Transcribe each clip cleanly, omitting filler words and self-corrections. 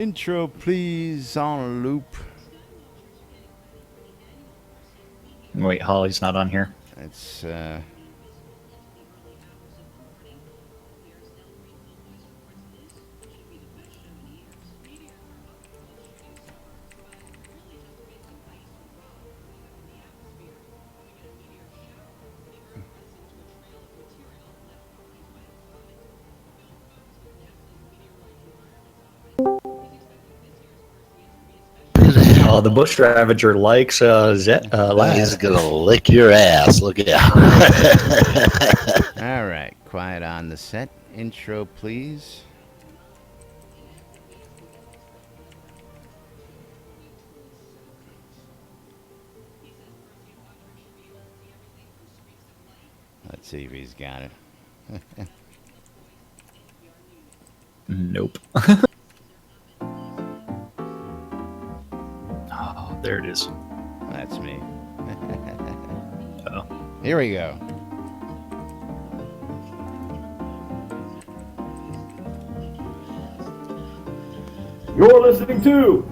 Intro, please, on loop. Wait, Holly's not on here. It's, Oh, the bush ravager likes He's gonna lick your ass. Look out! all right, quiet on the set. Intro, please. Let's see if he's got it. Nope. Oh, there it is. That's me. Oh. Here we go. You're listening to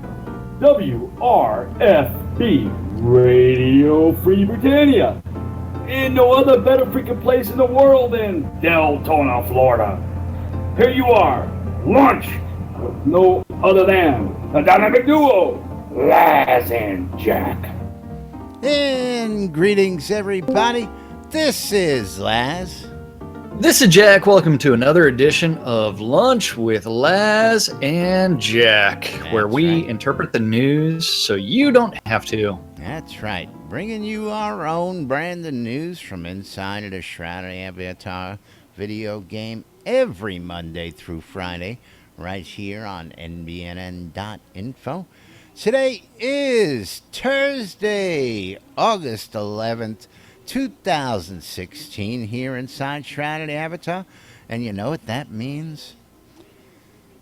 WRFB Radio Free Britannia. And no other better freaking place in the world than Deltona, Florida. Here you are, lunch with no other than the dynamic duo, Laz and Jack. And greetings, everybody. This is Laz. This is Jack. Welcome to another edition of Lunch with Laz and Jack, where we right. interpret the news so you don't have to. That's right. Bringing you our own brand of news from inside of the Shroud Avatar video game every Monday through Friday, right here on NBNN.info. Today is Thursday, August 11th, 2016, here inside Shroud Avatar. And you know what that means?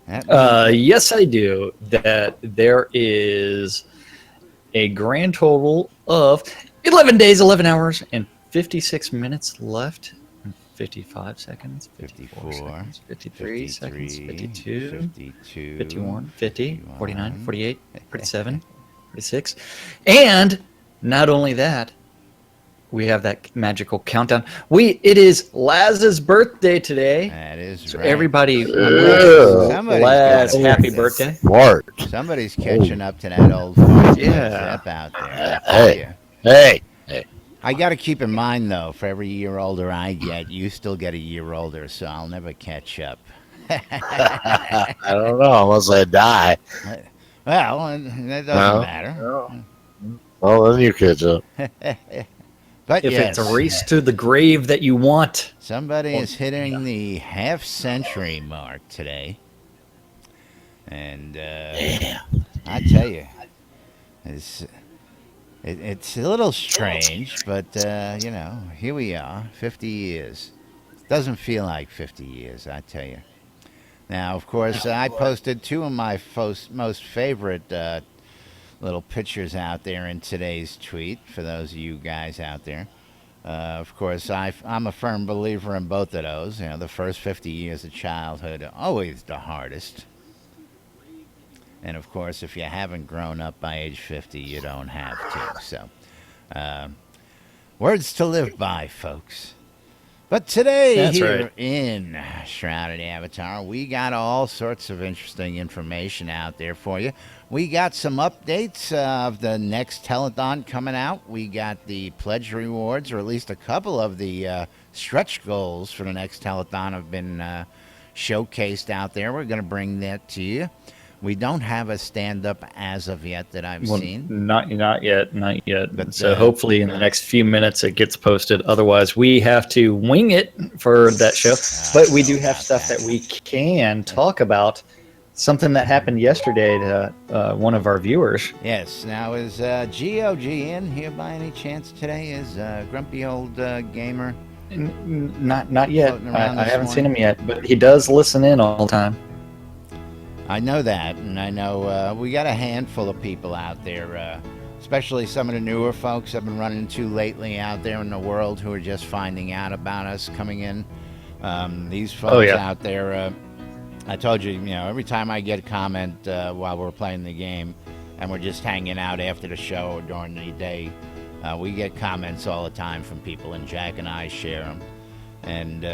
Yes, I do. That there is a grand total of 11 days, 11 hours, and 56 minutes left. 55 seconds, 54 seconds, 53 seconds, 52, 51, 50, 49, 48, 47, 46. And not only that, we have that magical countdown. It is Laz's birthday today. That is So right. everybody, Somebody's Laz, got it. happy birthday. Fart. Somebody's catching up to that old fart Yeah. step out there. Hey, hey. I got to keep in mind, though, for every year older I get, you still get a year older, so I'll never catch up. I don't know unless I die. Well, that doesn't No. matter. Well, then you catch up. But If yes, it's a race to the grave that you want. somebody is hitting the half-century mark today. And I tell you, it's a little strange, but, here we are, 50 years. Doesn't feel like 50 years, I tell you. Now, of course, I posted two of my most favorite little pictures out there in today's tweet for those of you guys out there. Of course, I'm a firm believer in both of those. You know, the first 50 years of childhood are always the hardest. And, of course, if you haven't grown up by age 50, you don't have to. So, words to live by, folks. But today, That's here right. in Shrouded Avatar, we got all sorts of interesting information out there for you. We got some updates of the next telethon coming out. We got the pledge rewards, or at least a couple of the stretch goals for the next telethon have been showcased out there. We're going to bring that to you. We don't have a stand-up as of yet that I've seen. Not yet. But, So hopefully in the next few minutes it gets posted. Otherwise, we have to wing it for that show. But we do have stuff that we can talk about. Something that happened yesterday to one of our viewers. Yes. Now, is GOG in here by any chance today? Is grumpy old gamer? Not yet. Floating around I this haven't seen morning? him yet, but he does listen in all the time. I know that, and I know we got a handful of people out there, especially some of the newer folks I've been running into lately out there in the world who are just finding out about us coming in. These folks Oh, yeah. out there I told you, every time I get a comment while we're playing the game and we're just hanging out after the show or during the day, we get comments all the time from people, and Jack and I share them. And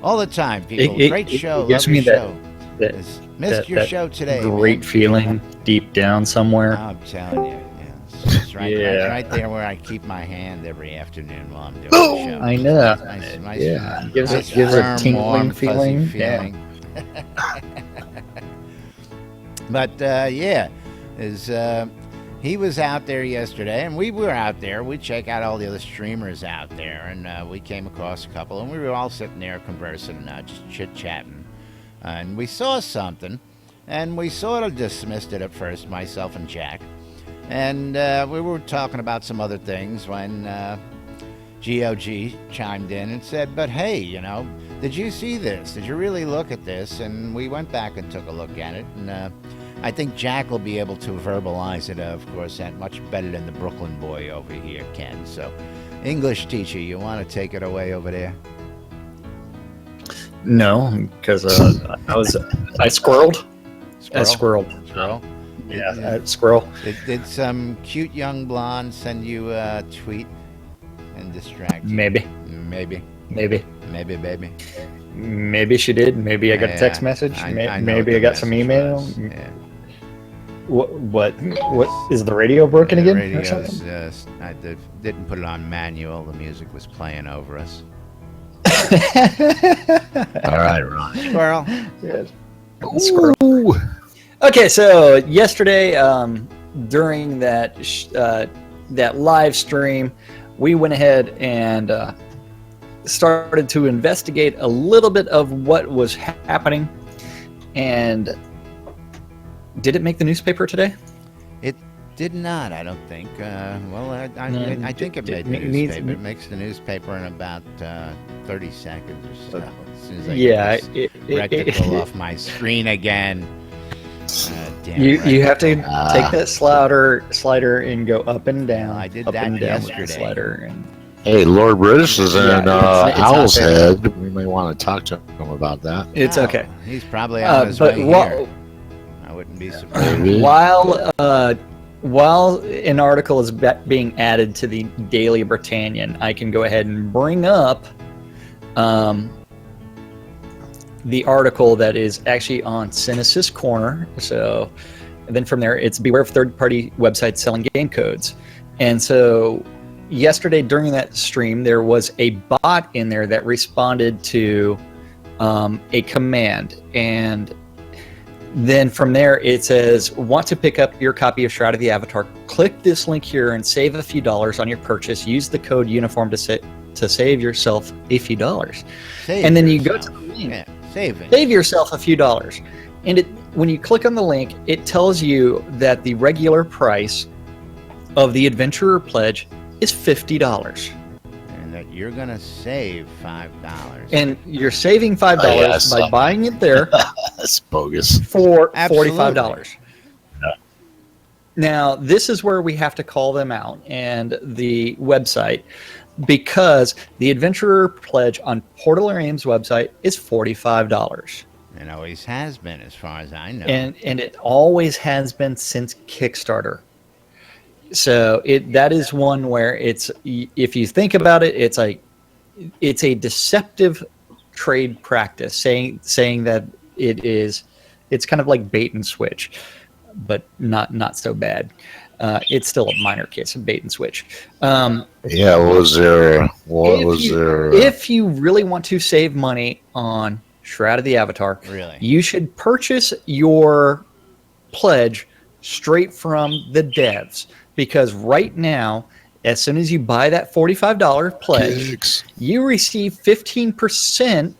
all the time, people, great show, gives love your me that- show. that- Missed your that show today. Great man. feeling deep down somewhere. I'm telling you. Yeah, it's right, Yeah. right there where I keep my hand every afternoon while I'm doing the show. I know. Nice, Yeah, gives nice, gives a firm, tingling warm, fuzzy feeling. But he was out there yesterday, and we were out there. We check out all the other streamers out there, and we came across a couple, and we were all sitting there conversing, just chit-chatting. And we saw something, and we sort of dismissed it at first, myself and Jack. And we were talking about some other things when GOG chimed in and said, but hey, did you see this? Did you really look at this? And we went back and took a look at it. And I think Jack will be able to verbalize it, of course, that much better than the Brooklyn boy over here, Ken. So, English teacher, you want to take it away over there? No, because I squirreled. I squirreled. Squirrel? Yeah, I squirrel. Did some cute young blonde send you a tweet and distract you? Maybe, Maybe, baby. Maybe She did. Maybe I got a text message. I know Maybe what I the got some message email. was. Yeah. What is the radio broken The again? or radio's, something? I didn't put it on manual. The music was playing over us. All right, Ron. Squirrel. Yes. Squirrel. Okay, so yesterday, during that that live stream, we went ahead and started to investigate a little bit of what was happening. And did it make the newspaper today? It did not, I don't think. I think it made the it needs- newspaper. It makes the newspaper in about 30 seconds or so. As soon as I Yeah, get this rectangle off my screen again. Damn you have to rectangle. take that slider and go up and down. I did up that and down with the yesterday. slider. And Hey, Lord British is in Yeah, it's not Owl's there. Head. We may want to talk to him about that. it's Wow, okay. He's probably on his way here. I wouldn't be surprised. Maybe. While an article is being added to the Daily Britannian, I can go ahead and bring up the article that is actually on Cynicist Corner. So, and then from there, it's beware of third-party websites selling game codes. And so, yesterday during that stream, there was a bot in there that responded to a command, and then from there it says, want to pick up your copy of Shroud of the Avatar, click this link here and save a few dollars on your purchase. Use the code uniform to save yourself a few dollars. And then you go to the link, Yeah, save it. save yourself a few dollars. And when you click on the link, it tells you that the regular price of the Adventurer Pledge is $50. And that you're going to save $5. And you're saving $5 Oh, yeah, I by saw buying it there That's bogus. for Absolutely. $45. Yeah. Now, this is where we have to call them out and the website, because the Adventurer Pledge on Portal Aim's website is $45. It always has been, as far as I know. And it always has been since Kickstarter. So that is one where it's, if you think about it, it's a deceptive trade practice, saying that it's kind of like bait and switch, but not so bad. It's still a minor case of bait and switch. Yeah, what was there? If you really want to save money on Shroud of the Avatar, Really? you should purchase your pledge straight from the devs, because right now, as soon as you buy that $45 pledge, Kicks. you receive 15%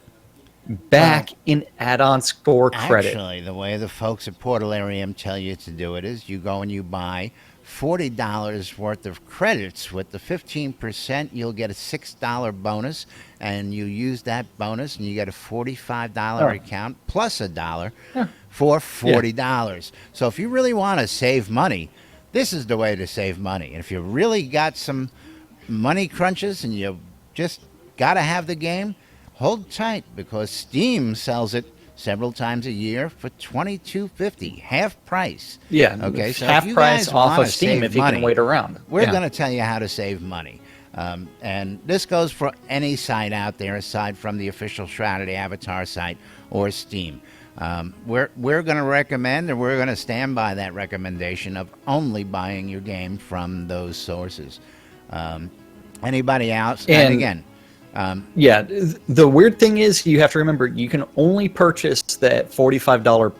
back in add-on score credit. Actually, the way the folks at Portalarium tell you to do it is you go and you buy $40 worth of credits. With the 15%, you'll get a $6 bonus, and you use that bonus, and you get a $45 account plus $1 for $40. So if you really want to save money, this is the way to save money. And if you really got some money crunches and you just got to have the game, hold tight, because Steam sells it several times a year for $22.50, half price. Yeah. Okay, so half if you price guys off wanna of Steam save if you money, can wait around. we're Yeah. going to tell you how to save money. And this goes for any site out there aside from the official Shrouded Avatar site or Steam. We're going to recommend, and we're going to stand by that recommendation of only buying your game from those sources. Anybody else? And again, Yeah, the weird thing is you have to remember you can only purchase that $45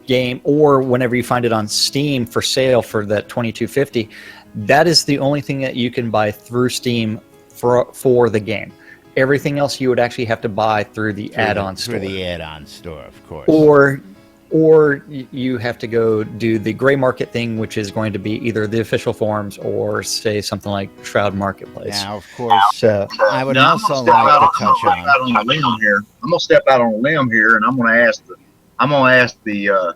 game, or whenever you find it on Steam for sale for that $22.50. That is the only thing that you can buy through Steam for the game. Everything else you would actually have to buy through the add-on store. Through the add-on store, of course. Or you have to go do the gray market thing, which is going to be either the official forums or say something like Shroud Marketplace. Now, of course, So I would Now, also I'm gonna like to step touch on. out on a limb here. I'm gonna step out on a limb here, and I'm gonna ask the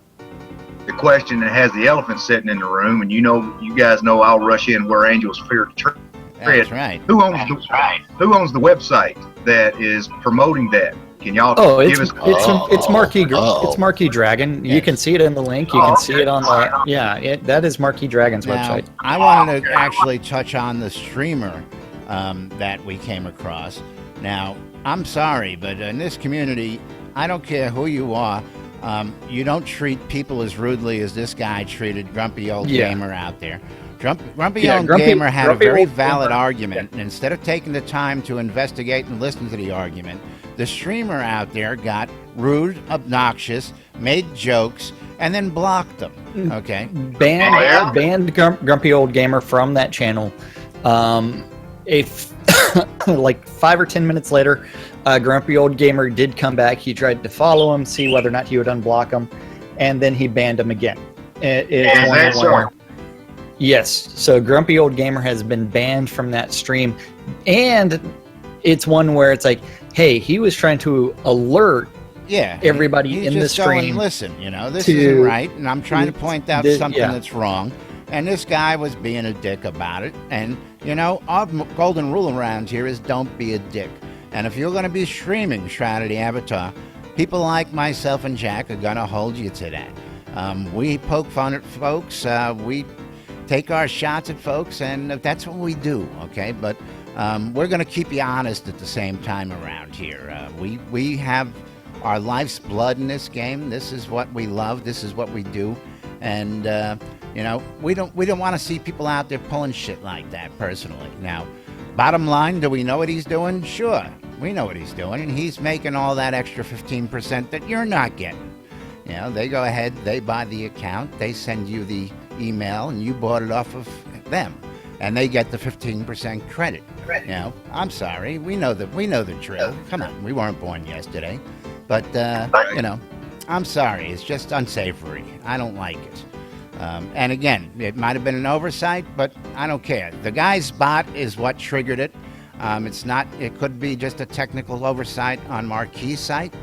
question that has the elephant sitting in the room. And you guys know I'll rush in where angels fear to tread. That's right. Who owns the website that is promoting that? Can y'all it's give us? it's Marquee Dragon. You can see it in the link. You can see it on the that is Marquee Dragon's Now, website. I wanted to actually touch on the streamer that we came across. Now, I'm sorry, but in this community, I don't care who you are. You don't treat people as rudely as this guy treated Grumpy Old Gamer out there. Grumpy Old Gamer had a very valid argument, and instead of taking the time to investigate and listen to the argument, the streamer out there got rude, obnoxious, made jokes, and then blocked them. Okay, banned Grumpy Old Gamer from that channel. Like 5 or 10 minutes later, Grumpy Old Gamer did come back. He tried to follow him, see whether or not he would unblock him, and then he banned him again. Yes, so Grumpy Old Gamer has been banned from that stream, and it's one where it's like, hey, he was trying to alert everybody in the stream. Listen, this isn't right, and I'm trying to point out something that's wrong. And this guy was being a dick about it. And, our golden rule around here is don't be a dick. And if you're going to be streaming Shrouded Avatar, people like myself and Jack are going to hold you to that. We poke fun at folks. We take our shots at folks, and that's what we do, okay? But we're going to keep you honest at the same time around here. We have our life's blood in this game. This is what we love. This is what we do. And, we don't want to see people out there pulling shit like that, personally. Now, bottom line, do we know what he's doing? Sure, we know what he's doing, and he's making all that extra 15% that you're not getting. They go ahead, they buy the account, they send you the email, and you bought it off of them, and they get the 15% credit. I'm sorry, we know the drill. Come on, we weren't born yesterday, but I'm sorry, it's just unsavory. I don't like it. And again, it might have been an oversight, but I don't care. The guy's bot is what triggered it. It's not. It could be just a technical oversight on Marquee's site.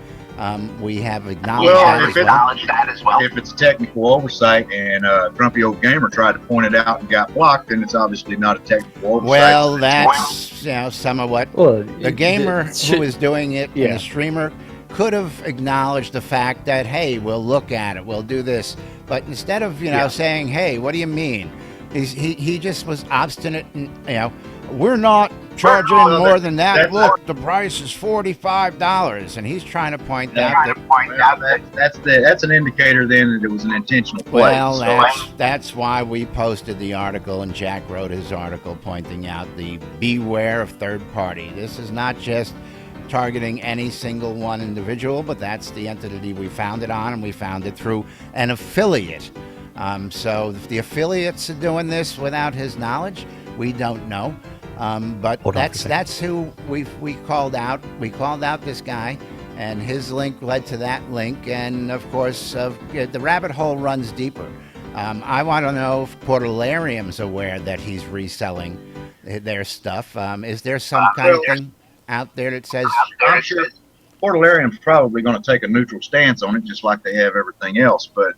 We have acknowledged that as well. If it's a technical oversight and Grumpy Old Gamer tried to point it out and got blocked, then it's obviously not a technical oversight. Well, that's some of what the gamer who is doing it, and the streamer, could have acknowledged the fact that, hey, we'll look at it, we'll do this. But instead of, saying, hey, what do you mean? He just was obstinate and, we're not charging more than that. Look, the price is $45. And he's trying to point out that... That's an indicator then that it was an intentional play. Well, that's why we posted the article, and Jack wrote his article pointing out the beware of third party. This is not just targeting any single one individual, but that's the entity we found it on, and we found it through an affiliate. So if the affiliates are doing this without his knowledge, we don't know. But that's who we called out. We called out this guy, and his link led to that link. And of course, the rabbit hole runs deeper. I want to know if Portalarium's aware that he's reselling their stuff. Is there some kind of thing out there that says... I'm sure Portalarium's probably going to take a neutral stance on it, just like they have everything else, but...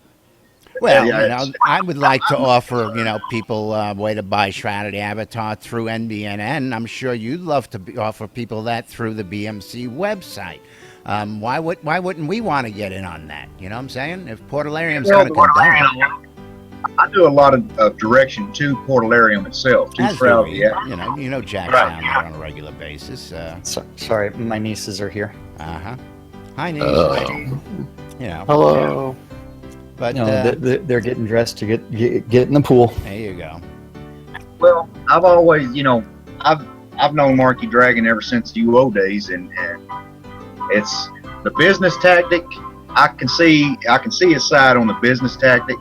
Well, I would like to offer, people a way to buy Shrouded Avatar through NBNN. I'm sure you'd love to offer people that through the BMC website. Why wouldn't we want to get in on that? You know what I'm saying? If Portalarium's Well, going to condone it, I do a lot of direction to Portalarium itself, to as do Shroud. we. Yeah. You know Jack's Right. down there on a regular basis. Sorry, my nieces are here. Uh-huh. Hi, niece. You know. Hello. But No, they're getting dressed to get in the pool. there you go. Well, I've always, I've known Marky Dragon ever since the UO days, and it's the business tactic. I can see his side on the business tactic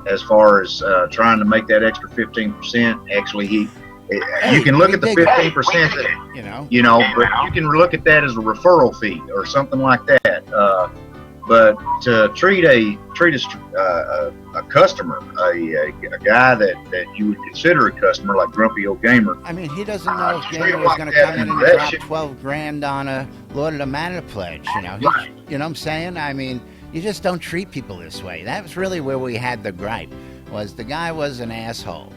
as far as trying to make that extra 15%. Actually, you can look at the 15%, You know. but you can look at that as a referral fee or something like that. But to treat a customer, a guy that you would consider a customer, like Grumpy Old Gamer. I mean, he doesn't know if Treat Gamer him was like going to that, come in and that drop shit- 12 grand on a Lord of the Manor pledge. You know, you know what I'm saying? I mean, you just don't treat people this way. That was really where we had the gripe. Was the guy was an asshole.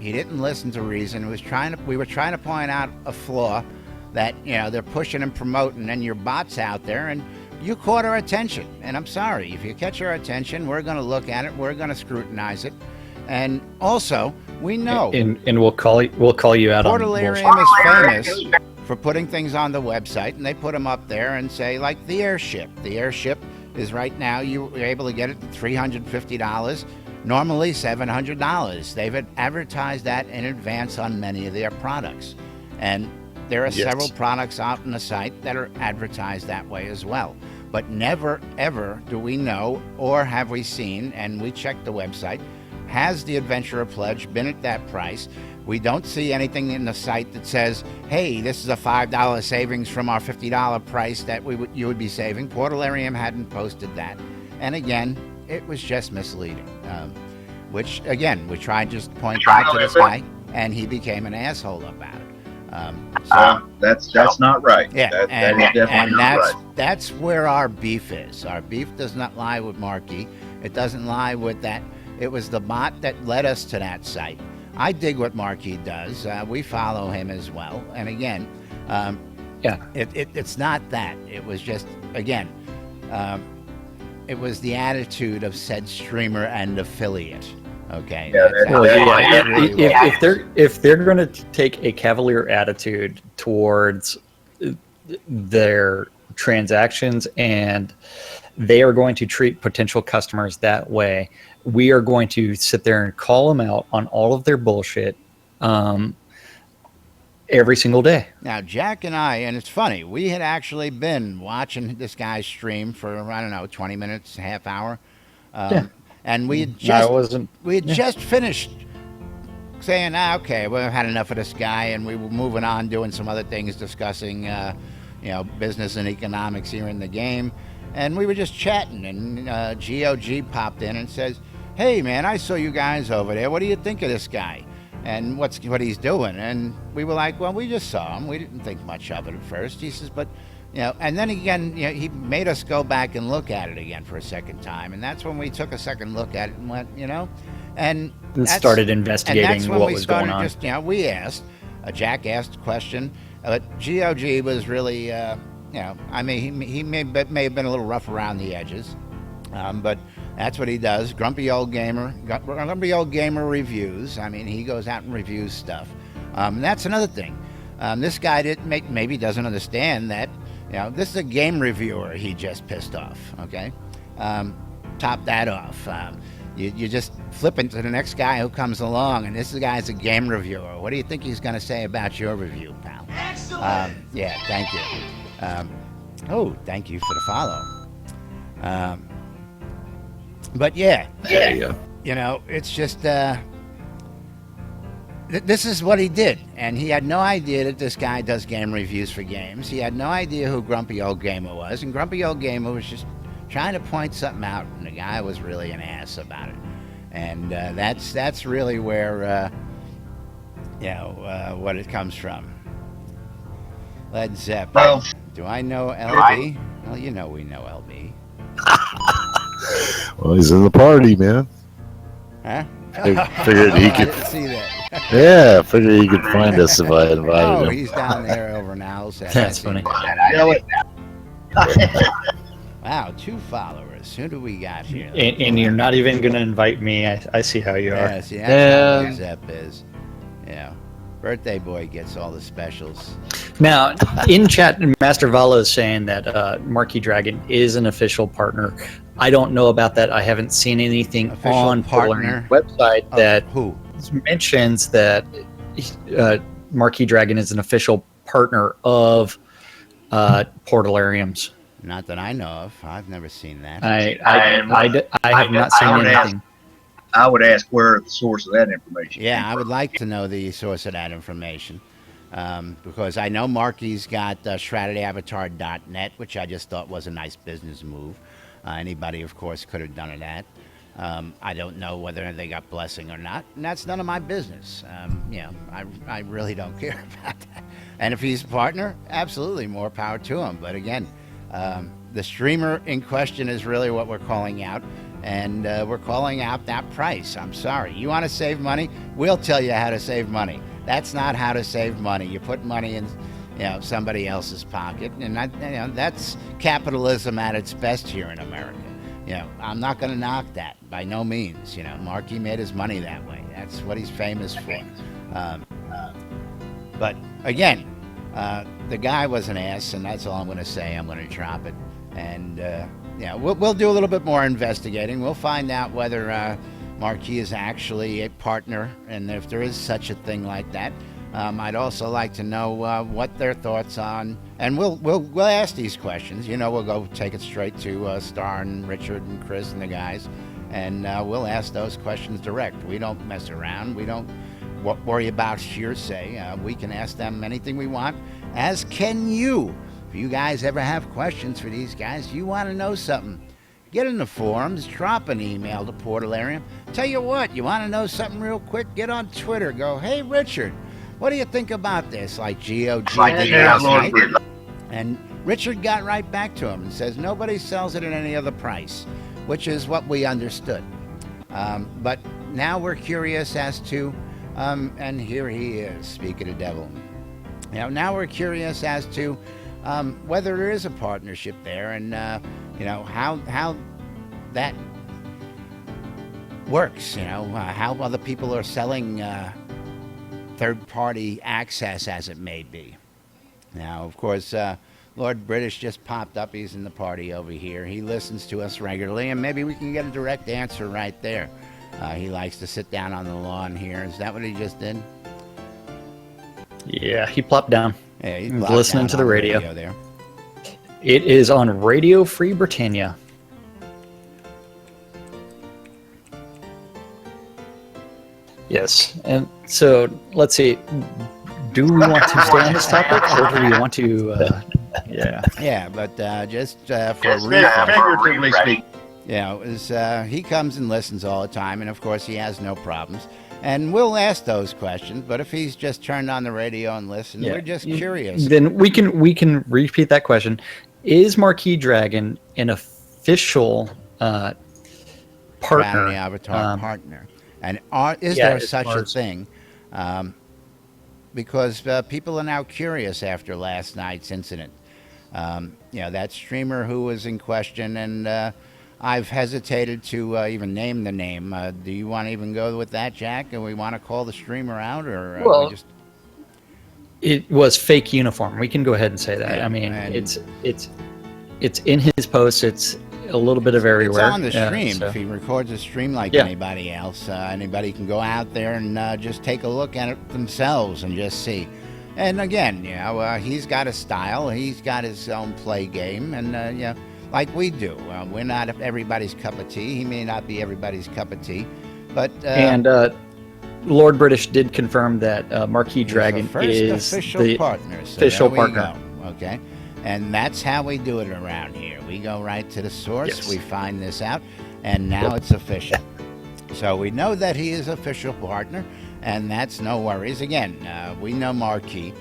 He didn't listen to reason. We were trying to point out a flaw that they're pushing and promoting, and your bot's out there, and you caught our attention. And I'm sorry, if you catch our attention, we're going to look at it, we're going to scrutinize it, and also we know And we'll call you out on bullshit. Portalarium is famous for putting things on the website, and they put them up there and say, like the airship. The airship is right now, you're able to get it at $350. Normally $700. They've advertised that in advance on many of their products. And there are several products out on the site that are advertised that way as well. But never, ever do we know or have we seen, and we checked the website, has the Adventurer Pledge been at that price? We don't see anything in the site that says, hey, this is a $5 savings from our $50 price that you would be saving. Portalarium hadn't posted that. And again, it was just misleading, which, again, we tried to just point out to this guy, and he became an asshole about it. That's not right. Yeah, that is definitely not right. That's where our beef is. Our beef does not lie with Marky. It doesn't lie with that. It was the bot that led us to that site. I dig what Marky does. We follow him as well. And again, it's not that. It was just, again, it was the attitude of said streamer and affiliate. Okay. If they're going to take a cavalier attitude towards their transactions and they are going to treat potential customers that way, we are going to sit there and call them out on all of their bullshit every single day. Now, Jack and I, and it's funny, we had actually been watching this guy's stream for, I don't know, 20 minutes, half hour. And we had just finished saying, okay, we've had enough of this guy, and we were moving on, doing some other things, discussing, business and economics here in the game. And we were just chatting, and GOG popped in and says, hey, man, I saw you guys over there. What do you think of this guy? And what he's doing? And we were like, well, we just saw him. We didn't think much of it at first. He says, but, and then again, he made us go back and look at it again for a second time. And that's when we took a second look at it and went, and started investigating and that's when what we was started going on. Just, we asked, Jack asked a question, but GOG was really, I mean, he may have been a little rough around the edges, but that's what he does. Grumpy Old Gamer reviews. I mean, he goes out and reviews stuff. And that's another thing. This guy maybe doesn't understand that, this is a game reviewer he just pissed off, okay? Top that off. You just flip into the next guy who comes along, and this guy's a game reviewer. What do you think he's going to say about your review, pal? Excellent! Yeah, thank you. Thank you for the follow. But yeah, There you go. it's just, this is what he did. And he had no idea that this guy does game reviews for games. He had no idea who Grumpy Old Gamer was. And Grumpy Old Gamer was just trying to point something out. And the guy was really an ass about it. And that's really where, what it comes from. Led Zeppelin. Well, do I know LB? Well, we know LB. Well, he's in the party, man. Huh? Figured he I could. didn't see that. Yeah, figured he could find us if I invited him. He's down there over in Owl's Head. That's I see funny. that. Wow, 2 followers. Who do we got here? And you're not even going to invite me. I see how you are. Yeah, see, that's how Um, Zep is. Yeah. Birthday boy gets all the specials. Now, in chat, Master Vala is saying that Marquee Dragon is an official partner. I don't know about that. I haven't seen anything Official on partner Portland's website Of that who? mentions that Marquee Dragon is an official partner of Portalariums. Not that I know of. I've never seen that. I have not seen anything. I would ask where the source of that information. Yeah, came I would from. like to know the source of that information. Because I know Marky's got shroudedavatar.net, which I just thought was a nice business move. Anybody, of course, could have done that. I don't know whether they got blessing or not, and that's none of my business. I really don't care about that. And if he's a partner, absolutely, more power to him. But again, the streamer in question is really what we're calling out, and we're calling out that price. I'm sorry. You want to save money? We'll tell you how to save money. That's not how to save money. You put money in, somebody else's pocket, and that's capitalism at its best here in America. I'm not going to knock that by no means. Marky made his money that way. That's what he's famous for. But again, the guy was an ass, and that's all I'm going to say. I'm going to drop it, and we'll do a little bit more investigating. We'll find out whether Marquee is actually a partner, and if there is such a thing like that. I'd also like to know what their thoughts on, and we'll ask these questions. We'll go take it straight to Star and Richard and Chris and the guys, and we'll ask those questions direct. We don't mess around. We don't worry about hearsay. We can ask them anything we want, as can you. If you guys ever have questions for these guys, you want to know something, get in the forums, drop an email to Portalarium. Tell you what, you want to know something real quick, get on Twitter, go, hey Richard, what do you think about this? Like GOG did last night. And Richard got right back to him and says nobody sells it at any other price, which is what we understood. But now we're curious as to, and here he is, speak of the devil. Now we're curious as to whether there is a partnership there, and how that works. How other people are selling third-party access, as it may be. Now, of course, Lord British just popped up. He's in the party over here. He listens to us regularly, and maybe we can get a direct answer right there. He likes to sit down on the lawn here. Is that what he just did? Yeah, he plopped down. Yeah, he's listening to the radio there. It is on Radio Free Britannia. Yes, and so let's see. Do we want to stay on this topic, or do we want to? Yeah, but just for a refresh. Figuratively speaking. He comes and listens all the time, and of course he has no problems. And we'll ask those questions. But if he's just turned on the radio and listened, we're just curious. Then we can repeat that question: is Marquee Dragon an official partner? Shrouded Avatar partner. And is there such a thing? Because people are now curious after last night's incident. That streamer who was in question, and I've hesitated to even name the name. Do you want to even go with that, Jack? Do we want to call the streamer out, or well, we just? It was fake uniform. We can go ahead and say that. Yeah, I mean, it's in his posts. It's a little bit of everywhere. It's on the stream. If he records a stream like anybody else, anybody can go out there and just take a look at it themselves and just see. And again, he's got a style. He's got his own play game, and like we do. We're not everybody's cup of tea. He may not be everybody's cup of tea, but and Lord British did confirm that Marquee Dragon is the partner. So official partner. Okay. And that's how we do it around here. We go right to the source. Yes. We find this out, and now it's official. So we know that he is official partner, and that's no worries. Again, we know Marquee,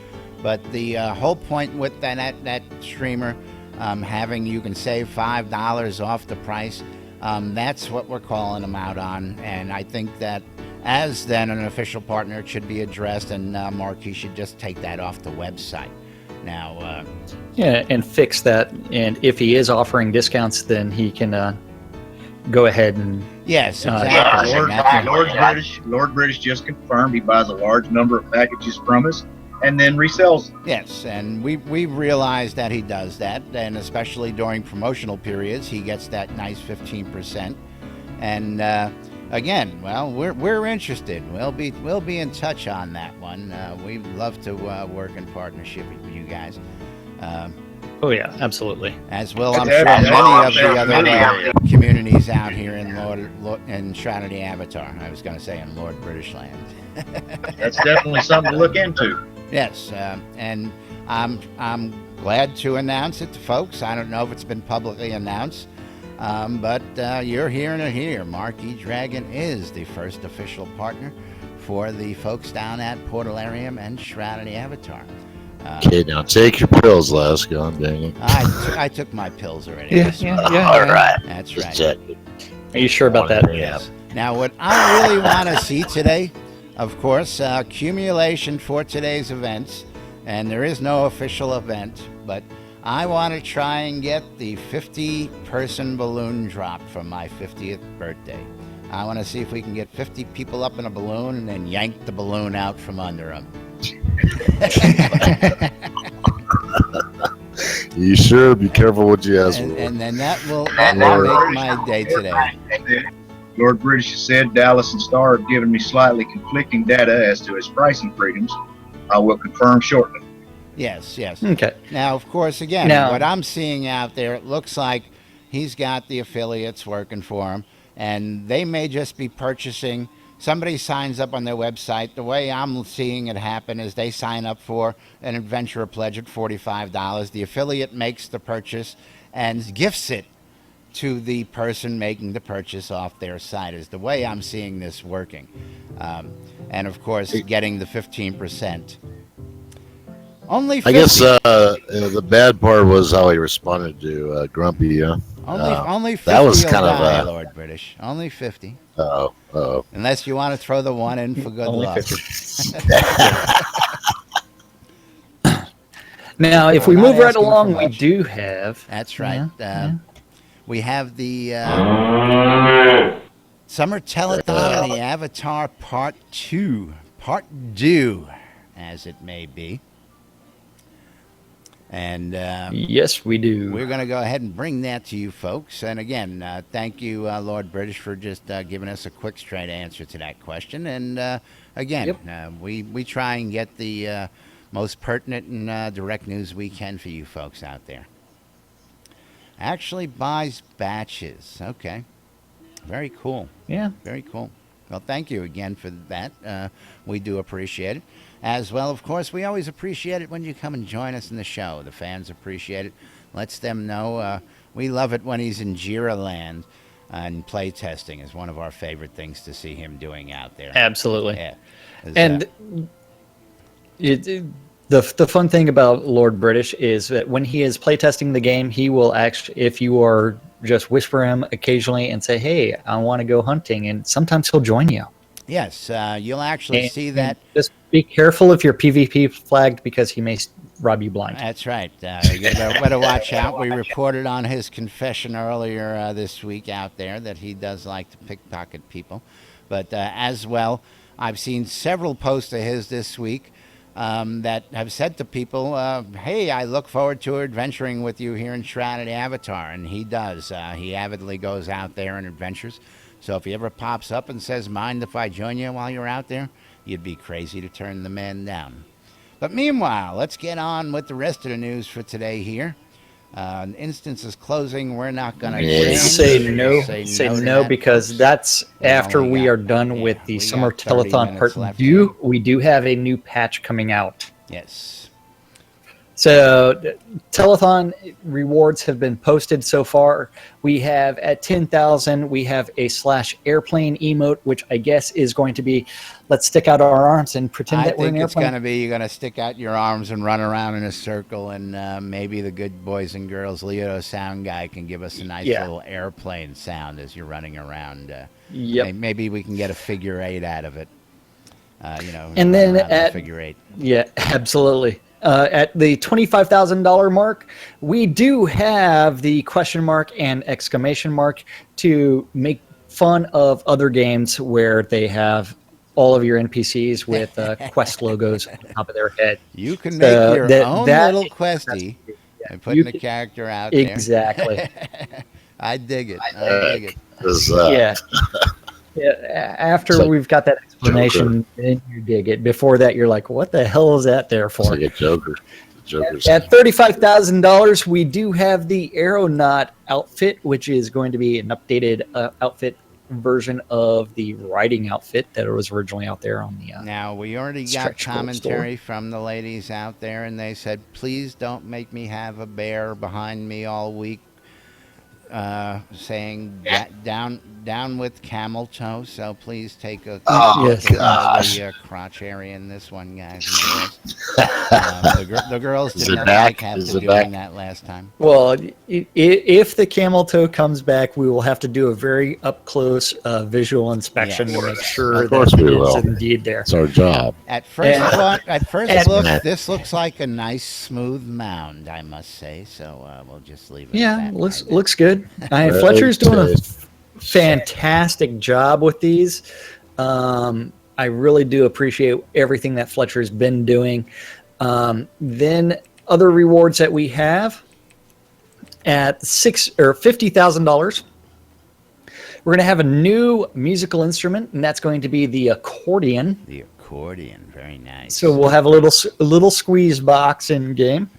but the whole point with that streamer having you can save $5 off the price, that's what we're calling him out on. And I think that as then an official partner, it should be addressed, and Marquee should just take that off the website. Now, Yeah, and fix that. And if he is offering discounts, then he can go ahead and yes, Yeah, exactly. Lord, and that's- Lord British just confirmed he buys a large number of packages from us and then resells them. Yes, and we've realized that he does that, and especially during promotional periods, he gets that nice 15%. And again, well, we're interested. We'll be in touch on that one. We'd love to work in partnership with you guys, oh yeah, absolutely. as well. I'm Yeah, sure yeah, many of the many other communities out here in in Shroud of the Avatar. I was going to say in Lord British Land. That's definitely something to look into. Yes, and I'm glad to announce it to folks. I don't know if it's been publicly announced, but you're hearing it here. Marquee Dragon is the first official partner for the folks down at Portalarium and Shroud of the Avatar. Okay, now take your pills, Les. God dang it. I took my pills already. Yeah, Yes, yeah, ma'am. yeah. All right. That's Just right. checking. Are you sure about that? Yes. Now, what I really want to see today, of course, accumulation for today's events, and there is no official event, but I want to try and get the 50-person balloon drop for my 50th birthday. I want to see if we can get 50 people up in a balloon and then yank the balloon out from under them. You sure? Be careful what you ask for. And then that will Lord make my day today. Lord British said Dallas and Star have given me slightly conflicting data as to his pricing freedoms. I will confirm shortly. Yes, yes. Okay. Now, of course, again, Now- what I'm seeing out there, it looks like he's got the affiliates working for him, and they may just be purchasing. Somebody signs up on their website. The way I'm seeing it happen is they sign up for an adventurer pledge at $45. The affiliate makes the purchase and gifts it to the person making the purchase off their site, is the way I'm seeing this working. And, of course, getting the 15%. Only 50. I guess the bad part was how he responded to Grumpy. Yeah. Only 50 that was will kind of die, Lord British. Only 50. Oh. Unless you want to throw the one in for good Only luck. 50. Now, if we We're not move right asking for along, we much. do have. That's right. Yeah, We have the Summer Telethon and the Avatar Part 2. Part 2, as it may be. And Yes, we do. we're going to go ahead and bring that to you folks. And again, thank you, Lord British, for just giving us a quick, straight answer to that question. And again, we try and get the most pertinent and direct news we can for you folks out there. Actually buys batches. Okay. Very cool. Yeah. Very cool. Well, thank you again for that. We do appreciate it. As well, of course, we always appreciate it when you come and join us in the show. The fans appreciate it. Lets them know we love it when he's in Jira land, and play testing is one of our favorite things to see him doing out there. Absolutely. Yeah. And the fun thing about Lord British is that when he is playtesting the game, he will actually, if you are just whisper him occasionally and say, "Hey, I want to go hunting," and sometimes he'll join you. yes, you'll actually see that. Just be careful if you're PvP flagged because he may rob you blind. That's right. You better watch out. We reported on his confession earlier this week out there that he does like to pickpocket people. But as well, I've seen several posts of his this week that have said to people, hey, I look forward to adventuring with you here in Shroud of the Avatar. And he does. He avidly goes out there and adventures. So if he ever pops up and says, mind if I join you while you're out there, you'd be crazy to turn the man down. But meanwhile, let's get on with the rest of the news for today here. Instances closing, we're not going to Say no to no that, because folks. that's after only we got- are done yeah, with the we Summer got 30 Telethon minutes Part left 2. We do have a new patch coming out. Yes. So telethon rewards have been posted so far. We have at 10,000, we have a /airplane emote, which I guess is going to be, let's stick out our arms and pretend I that we're an think it's airplane. going to be you're going to stick out your arms and run around in a circle, and maybe the good boys and girls, Leo sound guy, can give us a nice little airplane sound as you're running around. Yep. Maybe we can get a figure 8 out of it. And then run around in a at- figure 8. Yeah, absolutely. at the $25,000 mark, we do have the question mark and exclamation mark to make fun of other games where they have all of your NPCs with quest logos on top of their head. You can make your own little that's questy and putting you the can- character out exactly. there. I dig it. I dig it. Yeah. Yeah, after It's like we've got that explanation, then you dig it. Before that, you're like, "What the hell is that there It's for?" like a Joker. The Joker's At $35,000, we do have the Aeronaut outfit, which is going to be an updated outfit version of the riding outfit that was originally out there on the. Now, we already got Stretch goal commentary from the ladies out there, and they said, please don't make me have a bear behind me all week saying down with camel toe. So please take a look at the crotch area in this one, guys and girls. The girls Is did it not back? like Is after it doing back? that last time. Well, if the camel toe comes back, we will have to do a very up close visual inspection Yes. to make sure Of course that we it is will. indeed there. It's our job. At first and- look, this looks like a nice smooth mound, I must say. So we'll just leave it. Yeah, at that looks right looks good. Fletcher's doing a fantastic job with these. I really do appreciate everything that Fletcher's been doing. Then other rewards that we have at $50,000. We're going to have a new musical instrument, and that's going to be the accordion. The accordion, very nice. So we'll have a little squeeze box in game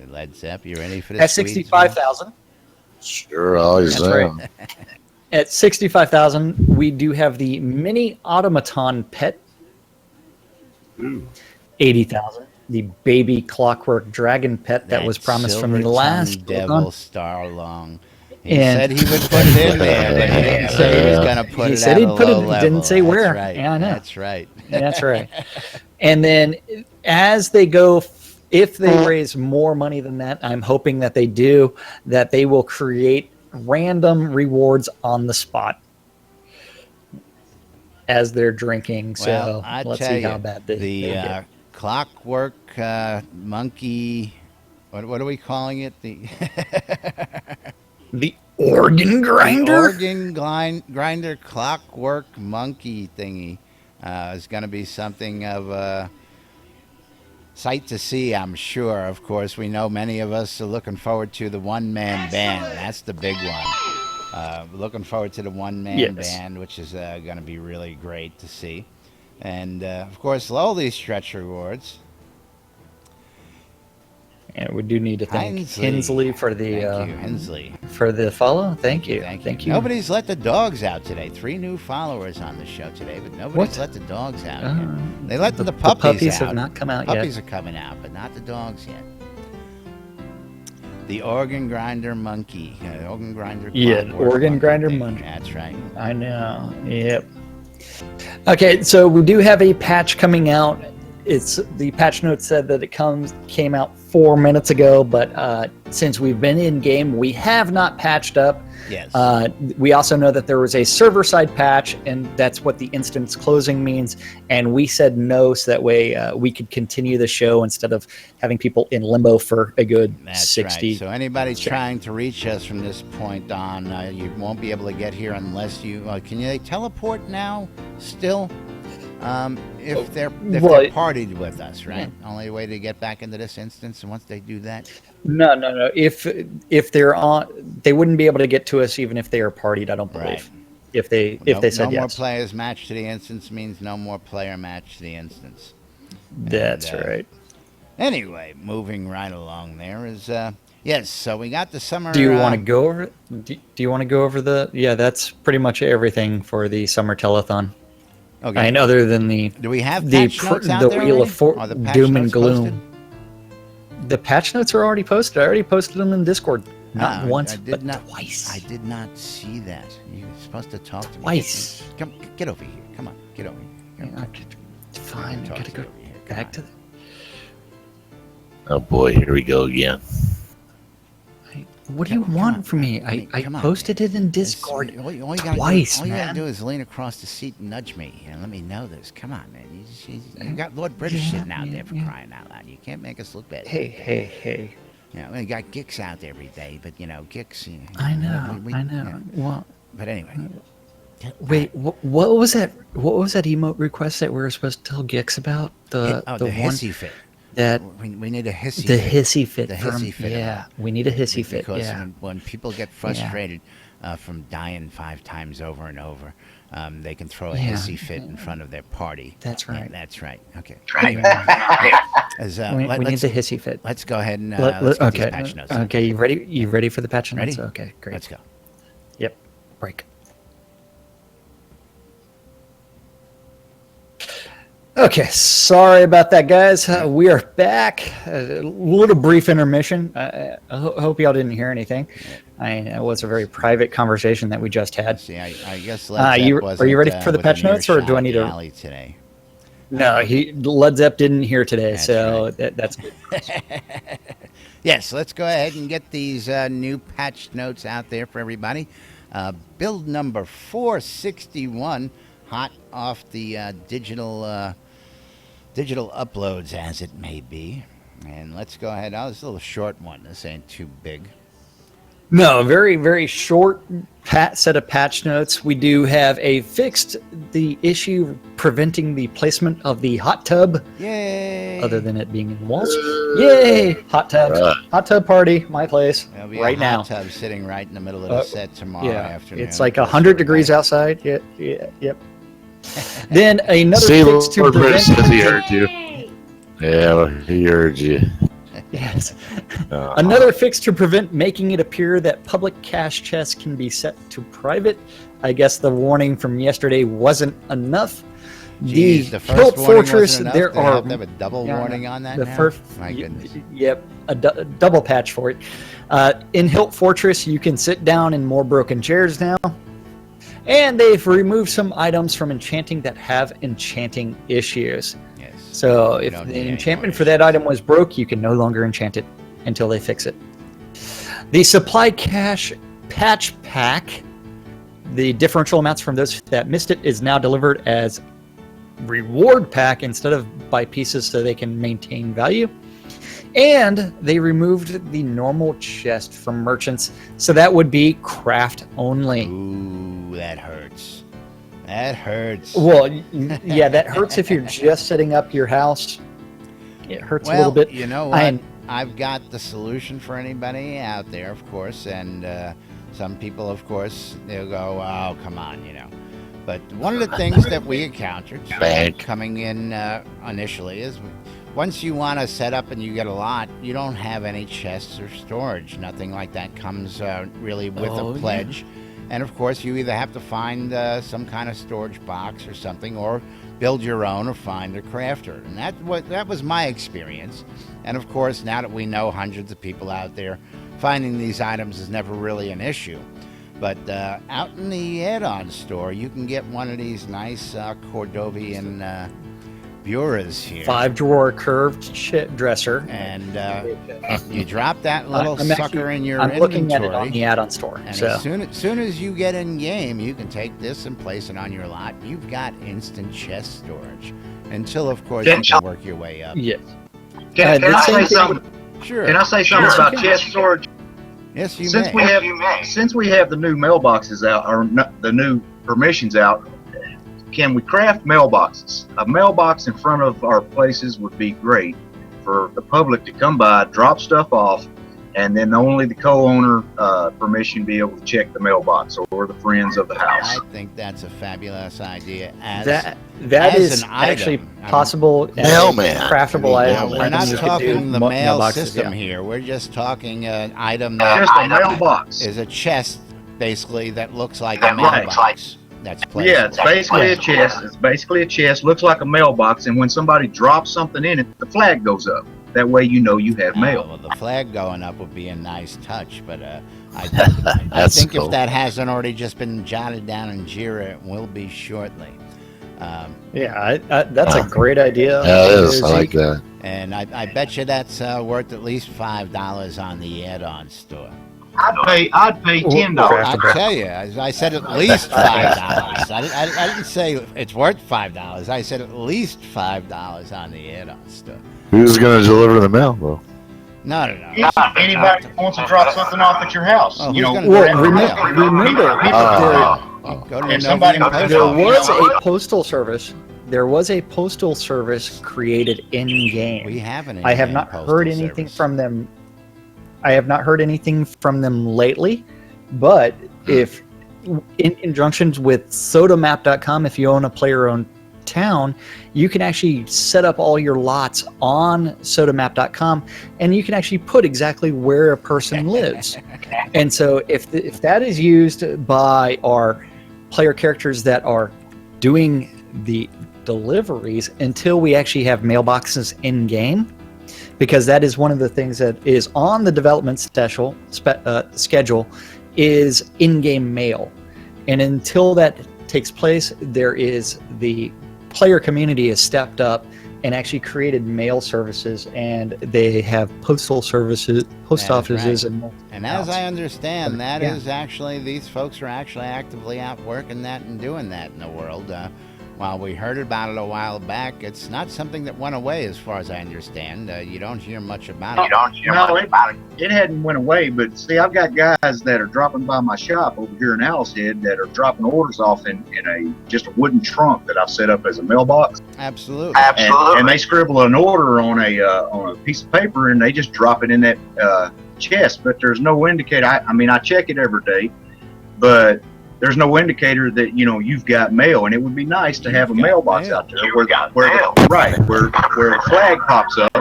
Led Zepp, you ready for this? at $65,000. Sure, always That's am. right. At $65,000, we do have the mini automaton pet. $80,000. The baby clockwork dragon pet that was promised from the last Devil Starlong. He And- said he would put it in there, but he didn't say he was going to put He it said at he'd a put it- low he level. didn't say where. That's right. Yeah, I know. That's right. That's right. And then as they go, if they raise more money than that, I'm hoping that they do, that they will create random rewards on the spot as they're drinking. So Well, I let's tell see you, how bad they the get. clockwork monkey. What are we calling it? The The organ grinder? organ grinder clockwork monkey thingy is going to be something of a sight to see, I'm sure. Of course, we know many of us are looking forward to the one-man band. That's the big one. Looking forward to the one-man Yes. band, which is going to be really great to see. And, of course, all these stretch rewards. And we do need to thank Hensley. Hensley for the Thank you, Hensley. for the follow. Thank you. Thank you. Nobody's let the dogs out today. 3 new followers on the show today, but nobody's What? let the dogs out. Uh, yet. They let the the puppies, puppies out. have not come out yet. Puppies are coming out, but not the dogs yet. The organ grinder monkey. Organ grinder. Yeah, clockwork organ grinder thing. monkey. That's right. I know. Yep. Okay, so we do have a patch coming out. It's the patch note said that it came out 4 minutes ago, but since we've been in game, we have not patched up. Yes. We also know that there was a server side patch, and that's what the instance closing means. And we said no, so that way we could continue the show instead of having people in limbo for a good That's 60. right. So anybody trying to reach us from this point on, you won't be able to get here unless you. Can they teleport now? Still, if they're partied with us, right? Only way to get back into this instance, and once they do that. No. If they're on, they wouldn't be able to get to us even if they are partied. I don't believe. Right. If they said no more yes. players match to the instance means no more player match to the instance. That's And, right. Anyway, moving right along, there is yes. So we got the summer. Do you want to go over it? Do you want to go over the? Yeah, that's pretty much everything for the summer telethon. Okay. And other than the Do we have the patch notes out the there Wheel already? of Are the patch Doom and notes Gloom. posted? The patch notes are already posted. I already posted them in Discord. Not Ah, once, I did but not, twice. I did not see that. You're supposed to talk to me. Twice. Come, get over here. Come on, get over here. Yeah, fine. Talk Gotta to go me over here. Come back on. to the. Oh boy, here we go again. What do you Come want on, from me? I mean, I come on, posted man. it in Discord All you twice, all you gotta man. do is lean across the seat and nudge me and let me know this. Come on, man. You got Lord British sitting out there for crying out loud. You can't make us look bad. Hey. You know, we got Geeks out there every day, but you know, Geeks. I know. Yeah. Well, But anyway. wait. What was that? What was that emote request that we were supposed to tell Gix about? The the one hissy fit. that We need a hissy the fit. hissy fit. The from, hissy fit. Yeah, we need a hissy fit. Because Yeah. when people get frustrated from dying 5 times over and over, they can throw a hissy fit in front of their party. That's right. Yeah, that's right. Okay. Right. As, We need the hissy fit. Let's go ahead and let's get these patch notes. Okay, you ready? You ready for the patch notes? Ready? Okay, great. Let's go. Yep. Break. Okay, sorry about that, guys. We are back. A little brief intermission. I hope y'all didn't hear anything. It was a very private conversation that we just had. See, I guess are you ready for the patch notes, or do I need to? Alley today? No, Led Zepp didn't hear today, That's so right. that's good. Yes, let's go ahead and get these new patch notes out there for everybody. Build number 461, hot off the digital uploads, as it may be. And let's go ahead. Oh, it's a little short one. This ain't too big. No, very, very short set of patch notes. We do have fixed the issue preventing the placement of the hot tub, Yay! other than it being in walls. Yay! Hot tub. Hot tub party, my place, There'll be right a now. hot tub sitting right in the middle of the set tomorrow afternoon. It's like 100 degrees outside. Yep. Then another See, fix to Lord British prevent... says he heard you. Yeah, he heard you. Yes. Another fix to prevent making it appear that public cache chests can be set to private. I guess the warning from yesterday wasn't enough. Jeez, the first Hilt warning Fortress, wasn't enough. there They are have to have a double warning on that the now? first. My goodness. Yep, a double patch for it. In Hilt Fortress, you can sit down in more broken chairs now. And they've removed some items from enchanting that have enchanting issues. Yes. So You if don't the need any enchantment more for that item was broke, you can no longer enchant it until they fix it. The supply cache patch pack, the differential amounts from those that missed it is now delivered as reward pack instead of by pieces so they can maintain value. And they removed the normal chest from merchants, so that would be craft only. Ooh, that hurts. That hurts. Well, yeah, that hurts if you're just setting up your house. It hurts a little bit. You know what? I've got the solution for anybody out there, of course, and some people, of course, they'll go, oh, come on, you know. But one of the things that we encountered coming in initially is once you want to set up and you get a lot, you don't have any chests or storage. Nothing like that comes really with a pledge. And of course, you either have to find some kind of storage box or something, or build your own, or find a crafter. And that was my experience. And of course, now that we know hundreds of people out there, finding these items is never really an issue. But out in the add-on store, you can get one of these nice Cordovian bureaus here. 5-drawer curved dresser. And you drop that little sucker in your I'm inventory. looking at it on the add-on store. And So. as soon as you get in game, you can take this and place it on your lot. You've got instant chest storage. Until, of course, you can work your way up. Yes. Can I say something? Sure. Can I say something about chest storage? Yes, you Since may. since we have the new mailboxes out, or the new permissions out, can we craft mailboxes? A mailbox in front of our places would be great for the public to come by, drop stuff off, and then only the co-owner permission be able to check the mailbox, or the friends of the house. I think that's a fabulous idea. That as is an item. actually I mean, possible. as a Mailman. craftable Now, item. we're not You could talking do the mail mailboxes, system yeah. here. We're just talking an item that Just a mailbox. is a chest, basically, that looks like a mailbox. That's placed. Yeah, it's basically a chest. It's basically a chest. Looks like a mailbox, and when somebody drops something in it, the flag goes up. That way, you know you have mail. Well, the flag going up would be a nice touch, but I That's think cool. if that hasn't already just been jotted down in Jira, it will be shortly. Yeah, that's a great idea. Yeah, it is. I like that. And I bet you that's worth at least $5 on the add-on store. I'd pay $10. I tell you, I said at least $5. I didn't say it's worth $5. I said at least $5 on the add-on stuff. Who's going to deliver the mail, though? No. Anybody wants to drop something off at your house, Oh, you who's know. gonna Well, deliver mail? remember, Go to the And somebody- Novian Post there Office. was a postal service. There was a postal service created in game. We have an I have in-game not postal heard anything service. from them. I have not heard anything from them lately, but if in conjunction with sodamap.com, if you own a player-owned town, you can actually set up all your lots on sodamap.com, and you can actually put exactly where a person lives. And so if that is used by our player characters that are doing the deliveries until we actually have mailboxes in game, because that is one of the things that is on the development schedule is in-game mail. And until that takes place, there is the player community has stepped up and actually created mail services, and they have postal services, post That is offices, right. And as I understand, that Yeah. is actually, these folks are actually actively out working that and doing that in the world. While we heard about it a while back, it's not something that went away as far as I understand. You don't hear much about it. It hadn't went away, but see, I've got guys that are dropping by my shop over here in Alice Head that are dropping orders off in just a wooden trunk that I've set up as a mailbox. Absolutely. And they scribble an order on a piece of paper, and they just drop it in that chest. But there's no indicator. I mean, I check it every day, but there's no indicator that you've got mail. And it would be nice to have a mailbox mail. out there where the flag pops up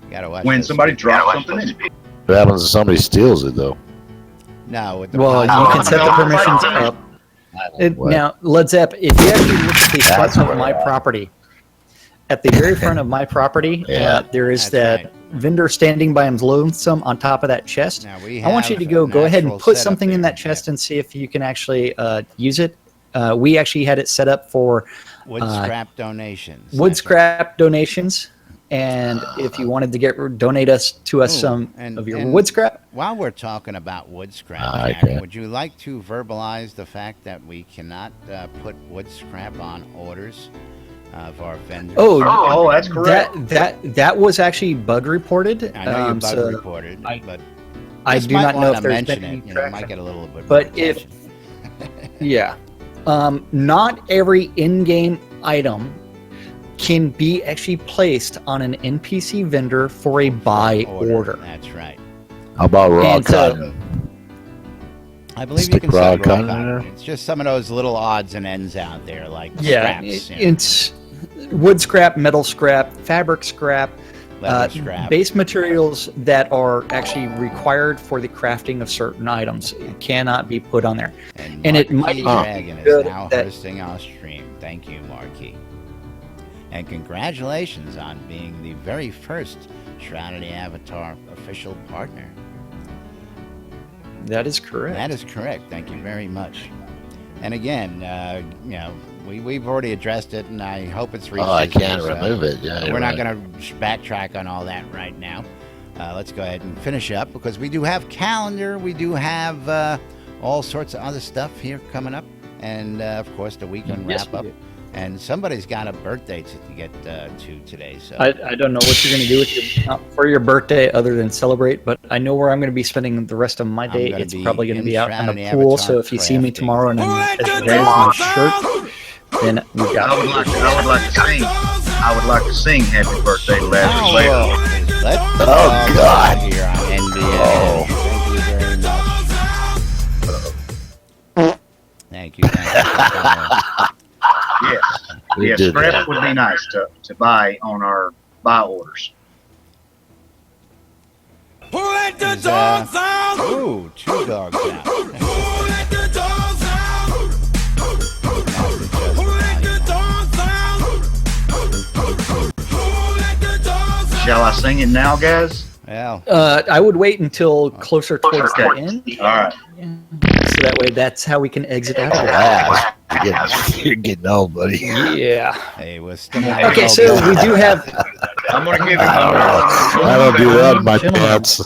Gotta watch when those somebody speakers. drops something in it. What happens if somebody steals it, though? No, with the Well, you positive- can set the permissions up. What? Now, Led Zepp, if you actually look at the front of my property, at the very front of my property, Yeah. there is That's that vendor standing by him lonesome on top of that chest. Now, we I want you have to go a ahead and natural put setup something in there. that chest and see if you can actually use it. We actually had it set up for Wood scrap donations. wood That's scrap donations, and if you wanted to donate to us Ooh, some and- of your and- wood scrap. While we're talking about wood scrap, I Jack, can't. would you like to verbalize the fact that we cannot put wood scrap on orders of our vendors? Oh, that's correct. That was actually bug reported. I know you bug so reported, but I just do not not know wanna if there's mention been any it. Might traction. get a little bit. But more if- attention. Yeah. Not every in-game item can be actually placed on an NPC vendor for a buy order. That's right. How about raw And so- cotton? I believe Stick you can raw set raw cotton in cotton. there? It's just some of those little odds and ends out there, like Yeah, scraps, it's wood scrap, metal scrap, fabric scrap, leather scrap. base materials that are actually required for the crafting of certain items cannot be put on there. and it Marquis might be Dragon is good now that- hosting our stream. Thank you, Marquis. And congratulations on being the very first Shroud Avatar official partner. That is correct. That is correct. Thank you very much. And again, we've already addressed it, and I hope it's reached. Oh, I its can't use, remove it. Yeah, We're not going to backtrack on all that right now. Let's go ahead and finish up because we do have calendar. We do have all sorts of other stuff here coming up, and of course the weekend Yes, wrap up. we do. And somebody's got a birthday to get to today. So I don't know what you're going to do with for your birthday other than celebrate, but I know where I'm going to be spending the rest of my day. gonna It's be probably going to in be out in Shroud the and pool. Avatar So if you see me crafting. tomorrow and I'm as red as my shirt, then we got I would like to sing. I would like to sing "Happy Birthday" to Lazarus later. Let's God. here on NBNN. Thank you very much. Thank you. Yes, We yes, did scraps that. would be nice to buy on our buy orders. Is, ooh, two dogs out. Shall I sing it now, guys? Well, I would wait until closer towards the Okay. end, All right. so that way that's how we can exit out of it. Wow, you're getting old, buddy. Yeah. hey, we're still Okay, so we do have. I'm gonna give it. I don't do that in my Gentlemen. pants.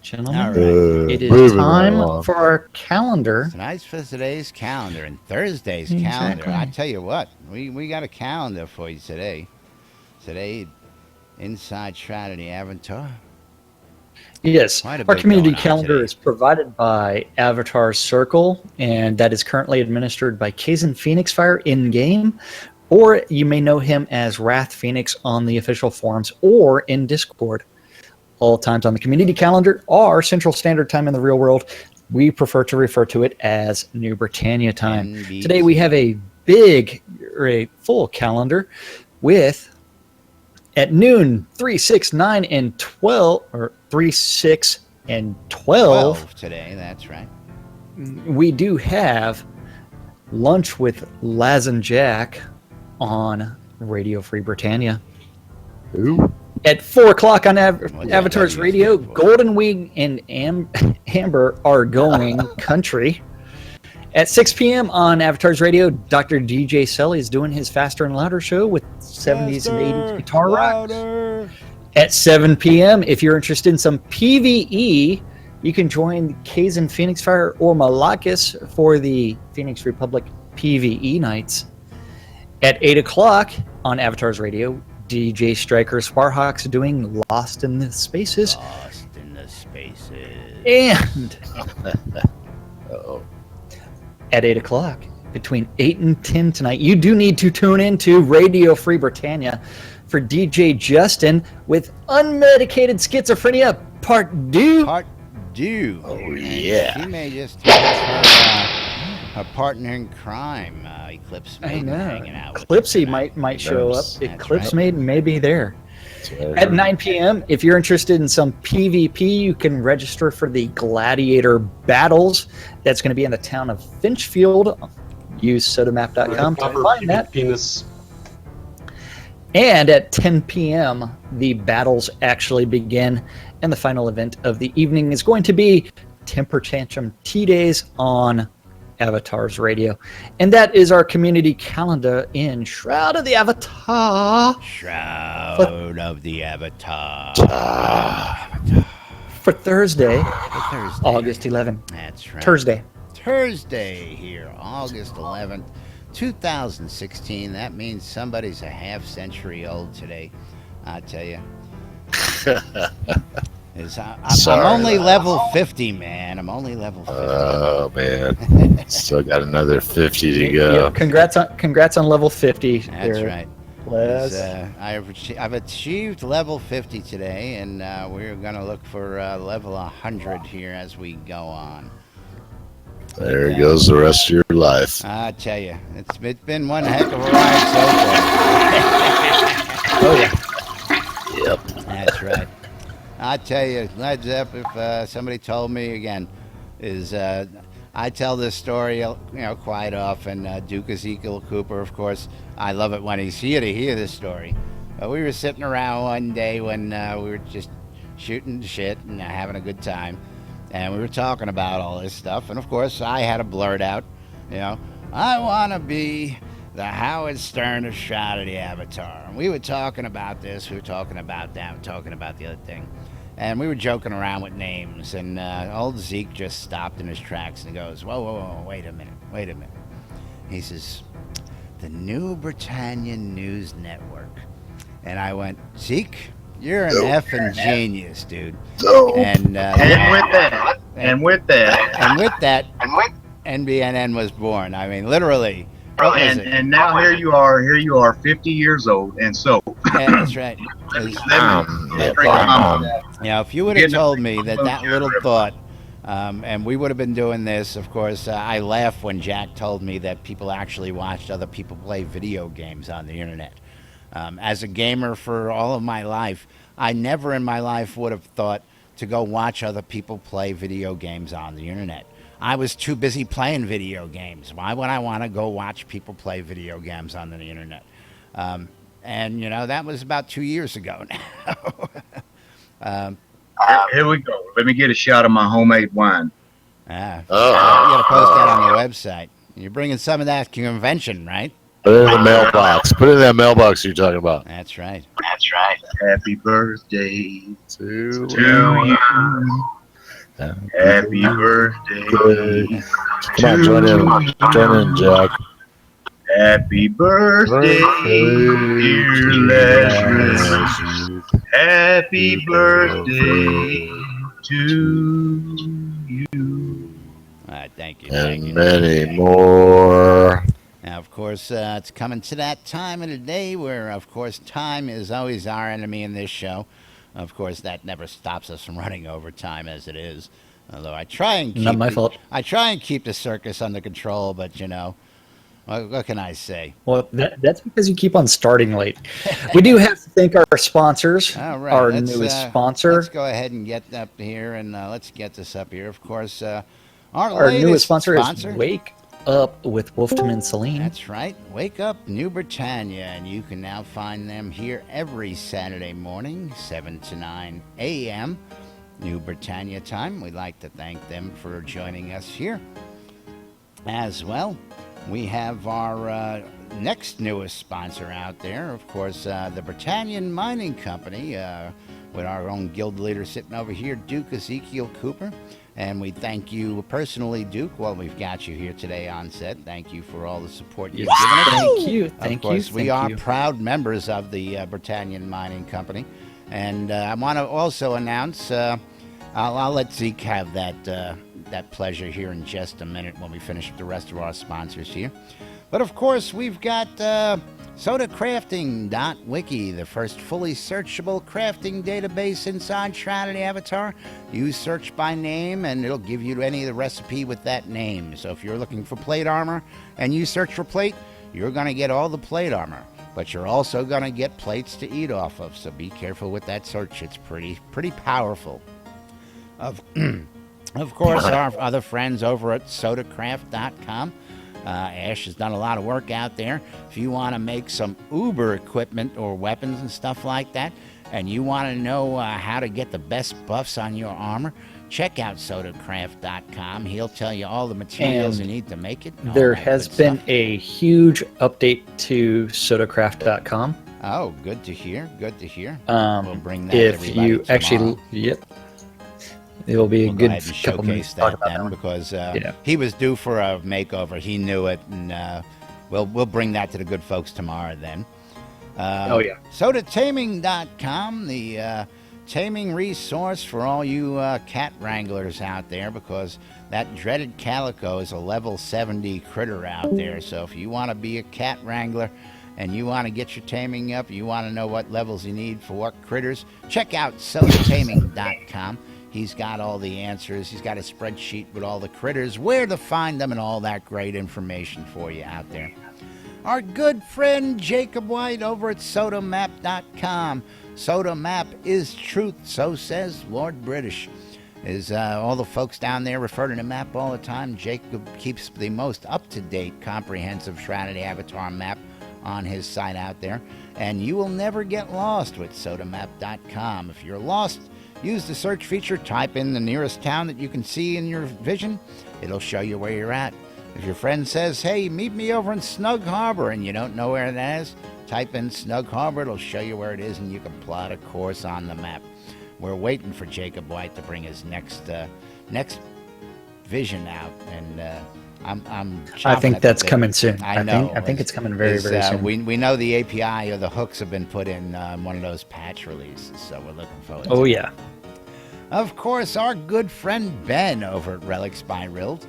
gentlemen, All right. it is moving right time along. for our calendar. Tonight's for today's calendar and Thursday's Exactly. calendar. I tell you what, we got a calendar for you today. Today, inside Shroud of the Avatar. Yes, Quite a our bit community going on calendar today. is provided by Avatar Circle, and that is currently administered by Kazan Phoenix Fire in-game, or you may know him as Wrath Phoenix on the official forums or in Discord. All times on the community calendar are Central Standard Time in the real world. We prefer to refer to it as New Britannia time. NBT. Today we have a full calendar with at noon 3, 6, 9, and 12, or 3, 6, and 12. 12 today, that's right. We do have lunch with Laz and Jack on Radio Free Britannia. Who? At 4 o'clock on What's Avatar's that Radio, stand for? Golden Wing and Amber are going country. At 6 p.m. on Avatar's Radio, Dr. DJ Sully is doing his Faster and Louder show with 70s and 80s guitar rock. At 7 p.m., if you're interested in some PvE, you can join Kazan Phoenix Fire or Malakis for the Phoenix Republic PvE nights. At 8 o'clock on Avatar's Radio, DJ Striker Sparhawks doing Lost in the Spaces. Lost in the spaces. And Uh-oh. at 8 o'clock, between 8 and 10 tonight, you do need to tune into Radio Free Britannia for DJ Justin with Unmedicated Schizophrenia Part 2. Part due. Oh, And yeah. She may just have her partner in crime, Eclipse, I know. hanging out with Eclipsey her tonight. might show up. That's Eclipse right. may be there. That's what I At heard. 9 p.m., if you're interested in some PvP, you can register for the Gladiator Battles. That's going to be in the town of Finchfield. Use sodamap.com to Proper find that. penis. And at 10 p.m., the battles actually begin, and the final event of the evening is going to be Temper Tantrum Tea Days on Avatar's Radio. And that is our community calendar in Shroud of the Avatar Shroud of the Avatar. for Thursday, Thursday. August 11th. That's right. Thursday. Thursday here, August 11th, 2016. That means somebody's a half century old today. I tell you. I'm Sorry, only lad. level 50, man. I'm only level 50. Oh, man. Still got another 50 to go. Yeah, congrats on level 50. That's there, right. Les. I've achieved level 50 today, and we're going to look for level 100 here as we go on. There goes the rest of your life. I tell you, it's been one heck of a ride so far. Oh, yeah. Yep. That's right. I tell you, Led Zepp, if somebody told me again, I tell this story, quite often. Duke Ezekiel Cooper, of course, I love it when he's here to hear this story. We were sitting around one day when we were just shooting shit and having a good time, and we were talking about all this stuff. And of course, I had a blurt out, I want to be the Howard Stern of Shroud of the Avatar. And we were talking about this, we were talking about that, we were talking about the other thing. And we were joking around with names, and old Zeke just stopped in his tracks and goes, whoa, wait a minute. He says, the New Britannia News Network. And I went, Zeke, you're an effing genius, dude. So, And with that, NBNN was born. I mean, literally. What was it? and now here you are 50 years old, and so Yeah, that's right. If you would have told me that little thought, and we would have been doing this, of course, I laugh when Jack told me that people actually watched other people play video games on the internet. As a gamer for all of my life, I never in my life would have thought to go watch other people play video games on the internet. I was too busy playing video games. Why would I want to go watch people play video games on the internet? And, that was about 2 years ago now. here we go. Let me get a shot of my homemade wine. You got to post that on the website. You're bringing some of that convention, right? Put it in the mailbox. Put it in that mailbox you're talking about. That's right. Happy birthday To to you. Happy birthday Come on, join in, Jack. Happy birthday, dear Lazarus. Happy birthday to you. All right, thank you. And many more. Now, of course, it's coming to that time of the day where, of course, time is always our enemy in this show. Of course, that never stops us from running overtime as it is. Although I try and keep Not my fault. I try and keep the circus under control, but you know, what can I say? Well, that's because you keep on starting late. We do have to thank our sponsors. All right, Our newest sponsor. Let's go ahead and get up here, and let's get this up here. Of course, our newest latest sponsor is Wake Up with Wolfton and Celine. That's right. Wake Up New Britannia, and you can now find them here every Saturday morning, 7 to 9 a.m. New Britannia time. We'd like to thank them for joining us here. As well, we have our next newest sponsor out there, of course, the Britannian Mining Company, with our own guild leader sitting over here, Duke Ezekiel Cooper. And we thank you personally, Duke, while we've got you here today on set. Thank you for all the support you've given us. Thank you. Of course, we are proud members of the Britannian Mining Company. And I want to also announce, I'll let Zeke have that pleasure here in just a minute when we finish with the rest of our sponsors here. But of course, we've got sodacrafting.wiki, the first fully searchable crafting database inside Shroud of the Avatar. Use search by name, and it'll give you any of the recipe with that name. So if you're looking for plate armor and you search for plate, you're going to get all the plate armor. But you're also going to get plates to eat off of. So be careful with that search. It's pretty powerful. Of course, our other friends over at sodacraft.com. Ash has done a lot of work out there. If you want to make some uber equipment or weapons and stuff like that, and you want to know how to get the best buffs on your armor, check out sodacraft.com. He'll tell you all the materials you need to make it. There has been a huge update to sodacraft.com. Oh, good to hear. Good to hear. We'll bring that if everybody you tomorrow. Actually, yep. It will be we'll a good go ahead and couple minutes showcase to talk that about then that because Yeah. he was due for a makeover. He knew it, and we'll bring that to the good folks tomorrow then. Sodataming.com, the taming resource for all you cat wranglers out there, because that dreaded calico is a level 70 critter out there. So if you want to be a cat wrangler and you want to get your taming up, you want to know what levels you need for what critters, check out sodataming.com. He's got all the answers. He's got a spreadsheet with all the critters, where to find them, and all that great information for you out there. Our good friend Jacob White over at sodamap.com. Sodamap is truth, so says Lord British. All the folks down there refer to the map all the time. Jacob keeps the most up-to-date, comprehensive Shroud of the Avatar map on his site out there. And you will never get lost with sodamap.com. If you're lost, use the search feature, type in the nearest town that you can see in your vision. It'll show you where you're at. If your friend says, hey, meet me over in Snug Harbor, and you don't know where that is, type in Snug Harbor. It'll show you where it is, and you can plot a course on the map. We're waiting for Jacob White to bring his next vision out, and I think that's coming soon. I know. I think it's coming very soon. We know the API or the hooks have been put in one of those patch releases, so we're looking forward to it. Yeah. Of course, our good friend Ben over at Relics by Rild.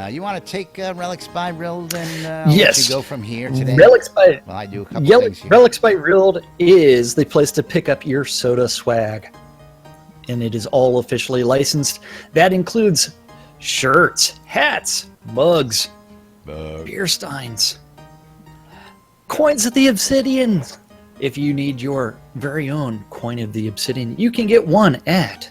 You want to take Relics by Rild and yes. let you go from here today? Relics by Well, I do a couple things here. Relics by Rild is the place to pick up your soda swag, and it is all officially licensed. That includes shirts, hats, mugs, beer steins, coins of the Obsidian. If you need your very own coin of the Obsidian, you can get one at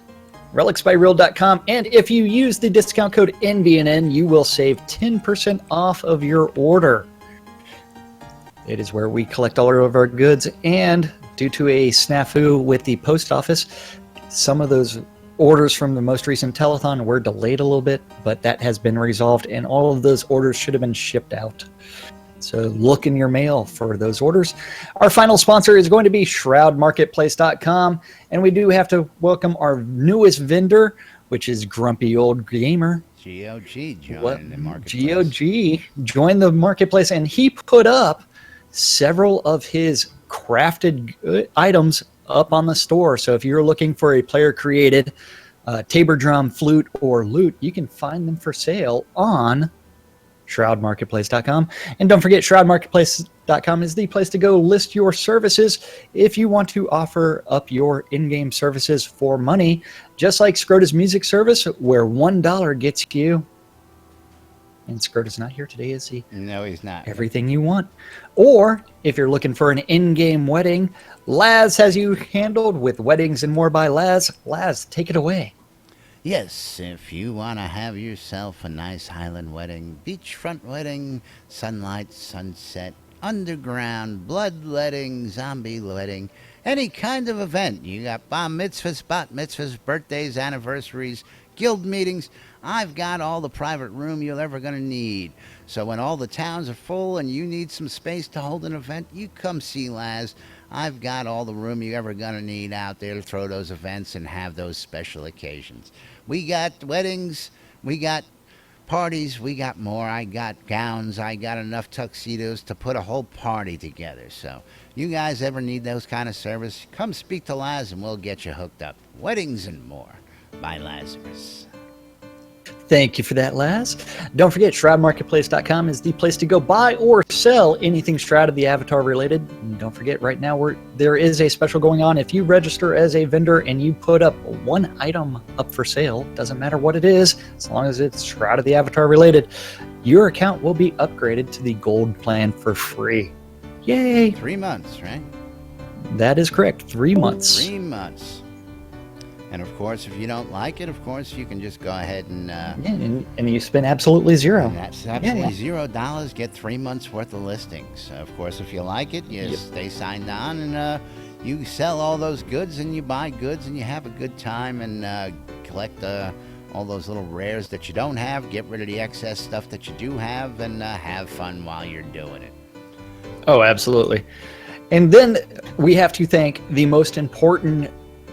relicsbyrild.com, and if you use the discount code NBNN, you will save 10% off of your order. It is where we collect all of our goods, and due to a snafu with the post office, some of those orders from the most recent telethon were delayed a little bit, but that has been resolved, and all of those orders should have been shipped out. So look in your mail for those orders. Our final sponsor is going to be shroudmarketplace.com, and we do have to welcome our newest vendor which is Grumpy Old Gamer. GOG What? joined the marketplace. GOG joined the marketplace, and he put up several of his crafted items up on the store. So if you're looking for a player-created tabor drum, flute, or lute, you can find them for sale on shroudmarketplace.com. And don't forget, shroudmarketplace.com is the place to go list your services if you want to offer up your in-game services for money, just like Scrota's music service, where $1 gets you. And Scrota's not here today, is he? No, he's not. Everything you want. Or if you're looking for an in-game wedding, Laz has you handled with Weddings and More by Laz. Laz, take it away. Yes, if you want to have yourself a nice Highland wedding, beachfront wedding, sunlight, sunset, underground, bloodletting, zombie wedding, any kind of event. You got bar mitzvahs, bat mitzvahs, birthdays, anniversaries, guild meetings. I've got all the private room you're ever going to need. So when all the towns are full and you need some space to hold an event, you come see Laz. I've got all the room you're ever going to need out there to throw those events and have those special occasions. We got weddings, we got parties, we got more. I got gowns, I got enough tuxedos to put a whole party together. So you guys ever need those kind of service, come speak to Laz and we'll get you hooked up. Weddings and More by Lazarus. Thank you for that, Laz. Don't forget, ShroudMarketplace.com is the place to go buy or sell anything Shroud of the Avatar related. And don't forget, right now there is a special going on. If you register as a vendor and you put up one item up for sale, doesn't matter what it is, as long as it's Shroud of the Avatar related, your account will be upgraded to the gold plan for free. Yay! 3 months, right? That is correct. 3 months. 3 months. And of course, if you don't like it, of course, you can just go ahead and and you spend absolutely zero. that's absolutely $0. Get 3 months worth of listings. Of course, if you like it, you stay signed on, and you sell all those goods, and you buy goods, and you have a good time, and collect all those little rares that you don't have. Get rid of the excess stuff that you do have, and have fun while you're doing it. Oh, absolutely. And then we have to thank the most important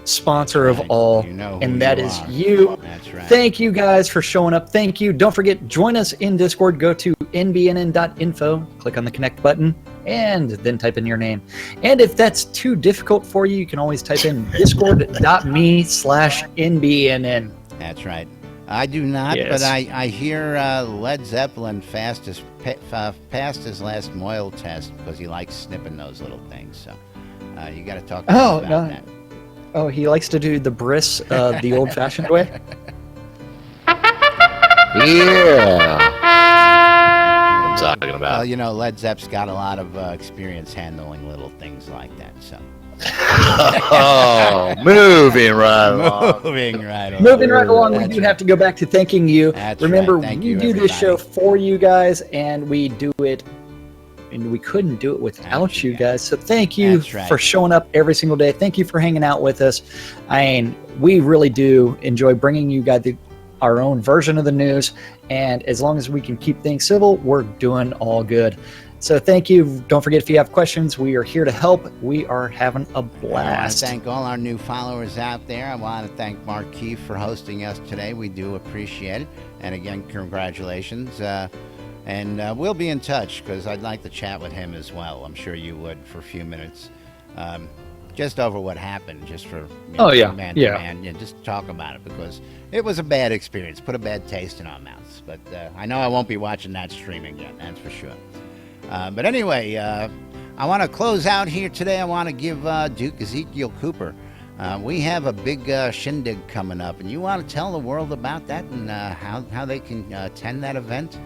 sponsor of all, and that is you. That's right. Thank you guys for showing up. Thank you. Don't forget, join us in Discord. Go to nbnn.info, click on the connect button, and then type in your name. And if that's too difficult for you, you can always type in discord.me/nbnn. That's right. I do not, Yes. but I hear Led Zeppelin passed his last moil test because he likes snipping those little things. So you got to talk to him about that. Oh, he likes to do the bris the old-fashioned way? Yeah. I'm talking about. Well, Led Zepp's got a lot of experience handling little things like that. So Oh, moving right along. moving right along. Moving right along, we That's do right. have to go back to thanking you. That's Remember, right. Thank we you, do this show everybody. for you guys, and we do it, and we couldn't do it without you guys. So thank you That's right. for showing up every single day. Thank you for hanging out with us. We really do enjoy bringing you guys our own version of the news, and as long as we can keep things civil, we're doing all good. So thank you. Don't forget, if you have questions, we are here to help. We are having a I want to blast. thank all our new followers out there. I want to thank Mark Keefe for hosting us today. We do appreciate it. And again, congratulations. And we'll be in touch because I'd like to chat with him as well. I'm sure you would for a few minutes. Just over what happened, just for man to man. Yeah, just talk about it because it was a bad experience. Put a bad taste in our mouths. But I know I won't be watching that stream again. That's for sure. But anyway, I want to close out here today. I want to give Duke Ezekiel Cooper. We have a big shindig coming up, and you want to tell the world about that and how they can attend that event?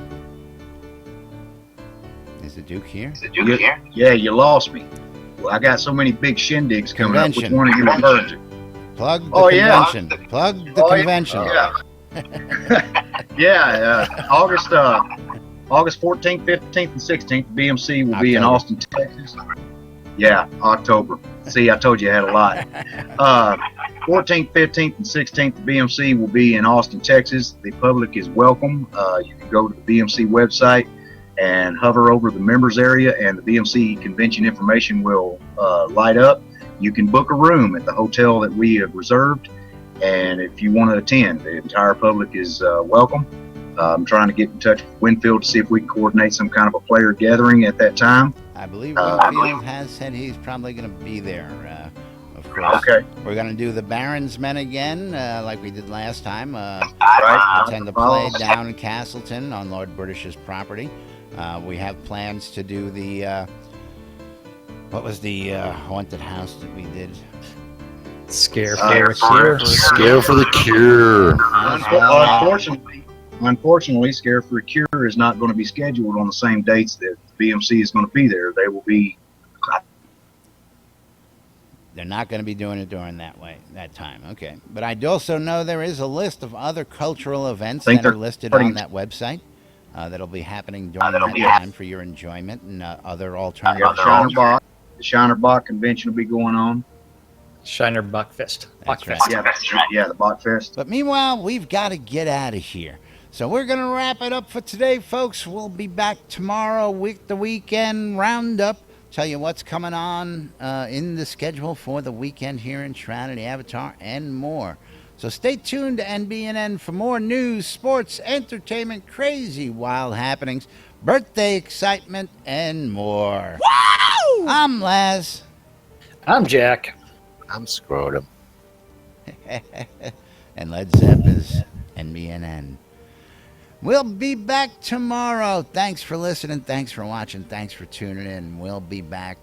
Is the Duke here? Yeah, you lost me. Well, I got so many big shindigs coming up. Which Convention. one are you referring to? Plug the Oh, yeah. convention. Plug the Oh, yeah. convention. Yeah, August 14th, 15th, and 16th, BMC will be in October. Austin, Texas. Yeah, October. See, I told you I had a lot. 14th, 15th, and 16th, the BMC will be in Austin, Texas. The public is welcome. You can go to the BMC website and hover over the members area, and the BMC convention information will light up. You can book a room at the hotel that we have reserved, And if you want to attend, the entire public is welcome. I'm trying to get in touch with Winfield to see if we can coordinate some kind of a player gathering at that time. I believe Winfield has said he's probably going to be there. Of course, Okay. we're going to do the Barons Men again, like we did last time. Right. Intend to play down in Castleton on Lord British's property. We have plans to do the what was the haunted house that we did? Scare for a cure. Scare for the cure. Unfortunately, Scare for a Cure is not going to be scheduled on the same dates that BMC is going to be there. They will be. They're not going to be doing it during that time. Okay. But I also know there is a list of other cultural events that are listed on that website that'll be happening during that time for your enjoyment and other alternative. The Shiner Bach convention will be going on. Shiner Buckfest. That's right. Yeah, the Bachfest. But meanwhile, we've got to get out of here. So we're going to wrap it up for today, folks. We'll be back tomorrow with the weekend roundup. Tell you what's coming on in the schedule for the weekend here in Shroud and Avatar and more. So stay tuned to NBNN for more news, sports, entertainment, crazy, wild happenings, birthday excitement, and more. Wow! I'm Laz. I'm Jack. I'm Scrotum. And Led Zepp is NBNN. We'll be back tomorrow. Thanks for listening. Thanks for watching. Thanks for tuning in. We'll be back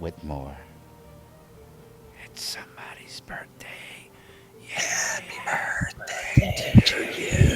with more. It's somebody's birthday. Yeah, happy birthday to you.